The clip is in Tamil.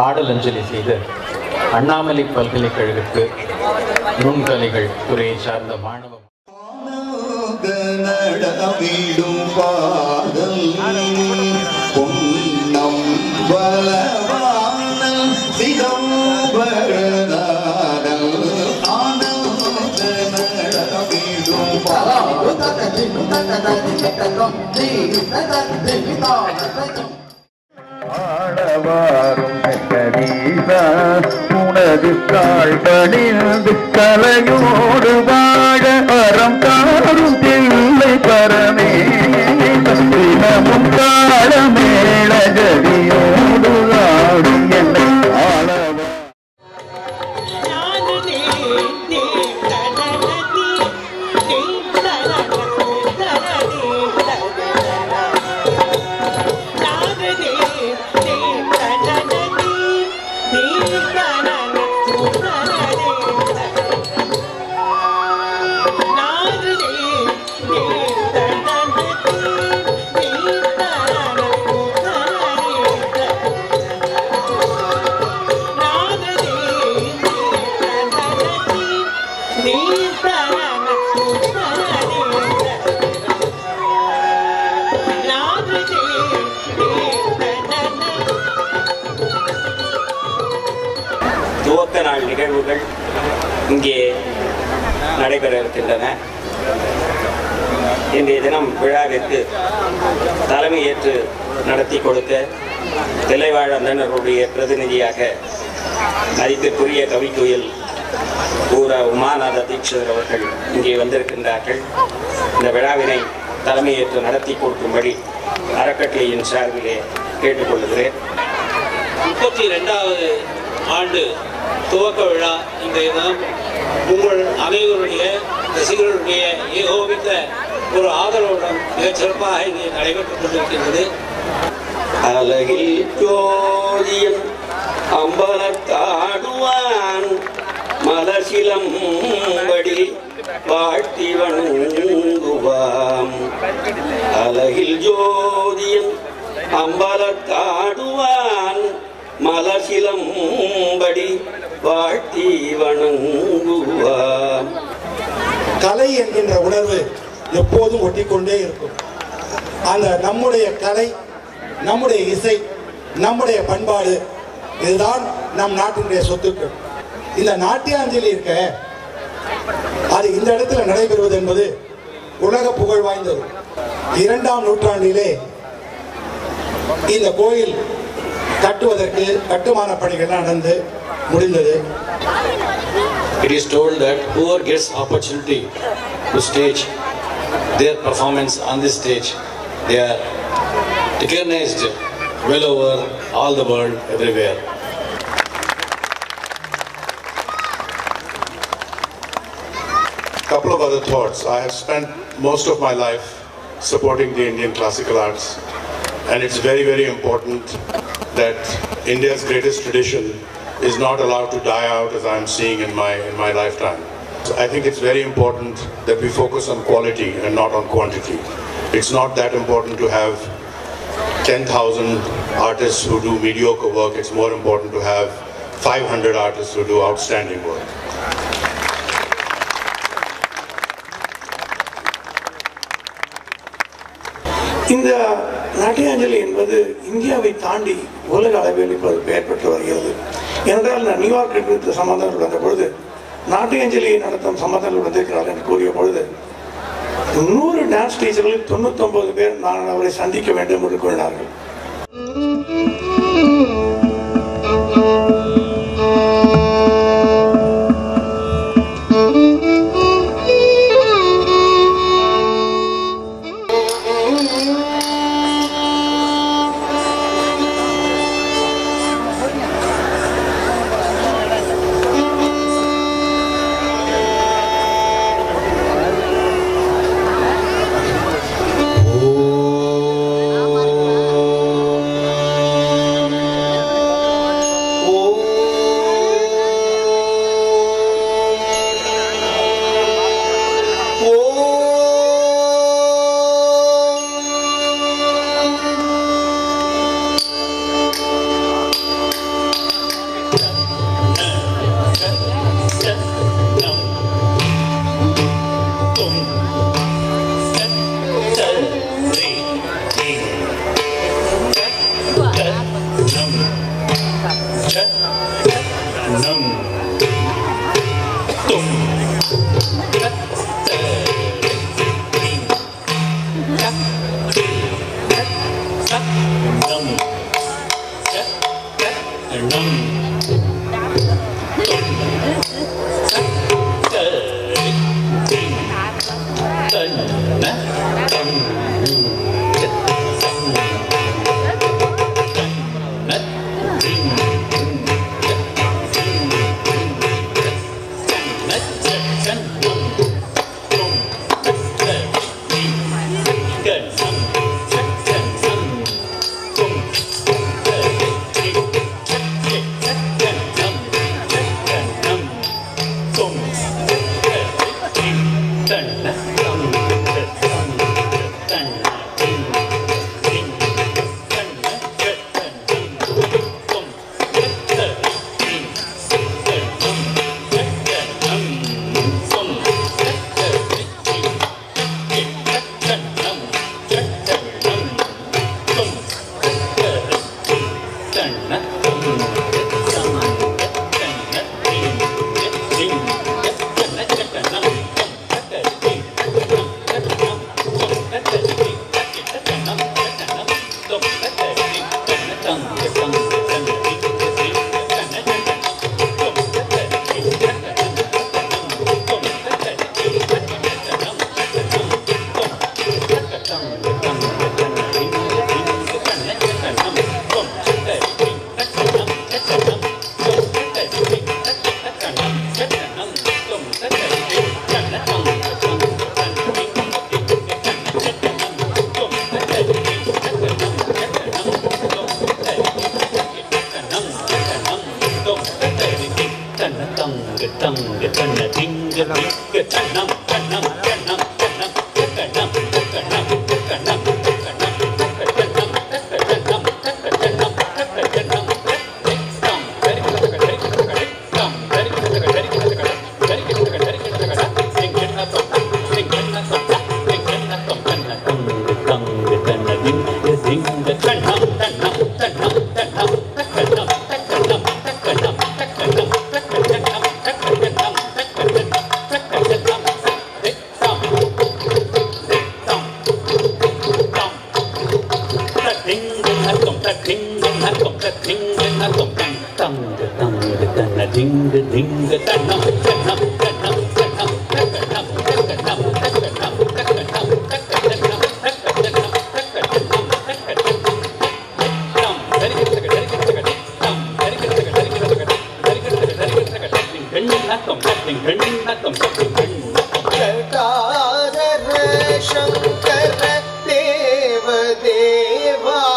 ஆடல் அஞ்சலி செய்த அண்ணாமலை பல்கலைக்கழகத்து நுண்கலைகள் துறையை சார்ந்த மாணவ ஆடவாரும் உனது கால்களில் கலையோடு வாழ அறம் தாரும் தில்லை பரமே தினமும் கால மேள ஜதியோடு ஆடும் என்னை ஆளவா துவக்க நாள் நிகழ்வுகள் இங்கே நடைபெற இருக்கின்றன. இன்றைய தினம் விழாவிற்கு தலைமையேற்று நடத்தி கொடுக்க தில்லைவாழ் அந்தணர்களுடைய பிரதிநிதியாக மதிப்பிற்குரிய கவிக்குயில் உமாநாத தீட்சிதர் அவர்கள் இங்கே வந்திருக்கின்றார்கள். இந்த விழாவினை தலைமையேற்று நடத்தி கொடுக்கும்படி அறக்கட்டளையின் சார்பிலே கேட்டுக்கொள்கிறேன். 32வது ஆண்டு துவக்க விழா இன்றைய தினம் உங்கள் அனைவருடைய ரசிகர்களுடைய ஏகோபித்த ஒரு ஆதரவுடன் மிகச் சிறப்பாக இங்கே நடைபெற்றுக் கொண்டிருக்கின்றது. அழகில் ஜோதியன் அம்பலத்தாடுவான் மலர்சிலம்படி வாழ்த்தி வணங்குவாம். அழகில் ஜோதியன் அம்பலத்தாடுவான் மலர்சிலம்படி வாழ்த்தி வணங்குவாம். கலை என்கின்ற உணர்வு எப்போதும் ஒட்டிக்கொண்டே இருக்கும். அந்த நம்முடைய கலை, நம்முடைய இசை, நம்முடைய பண்பாடு, இதுதான் நம் நாட்டினுடைய சொத்துக்கள். இந்த நாட்டியாஞ்சலி இருக்க அது இந்த இடத்துல நடைபெறுவது என்பது உலக புகழ் வாய்ந்தது. 2ஆம் நூற்றாண்டிலே இந்த கோயில் கட்டுவதற்கு கட்டுமான பணிகள் நடந்து முடிந்தது. It is told that whoever gets opportunity to stage their performance on this stage, they are recognized well over all the world, everywhere. Couple of other thoughts. I have spent most of my life supporting the Indian classical arts, and it's very, very important that India's greatest tradition is not allowed to die out as I'm seeing in my lifetime. So I think it's very important that we focus on quality and not on quantity. It's not that important to have 10,000 artists who do mediocre work. It's more important to have 500 artists who do outstanding work. இந்த நாட்டியாஞ்சலி என்பது இந்தியாவை தாண்டி உலக அளவில் இப்போது பெயர் பெற்று வருகிறது. என்றால் நான் நியூயார்க்கிற்கு சம்பந்தங்கள் வந்த பொழுது நாட்டியாஞ்சலியை நடத்தும் சம்பந்தங்கள் வந்திருக்கிறார் என்று கூறிய பொழுது 100 டான்ஸ் டீச்சர்களில் 99 பேர் நான் அவரை சந்திக்க வேண்டும் என்று கூறினார்கள். शंकर देव देवा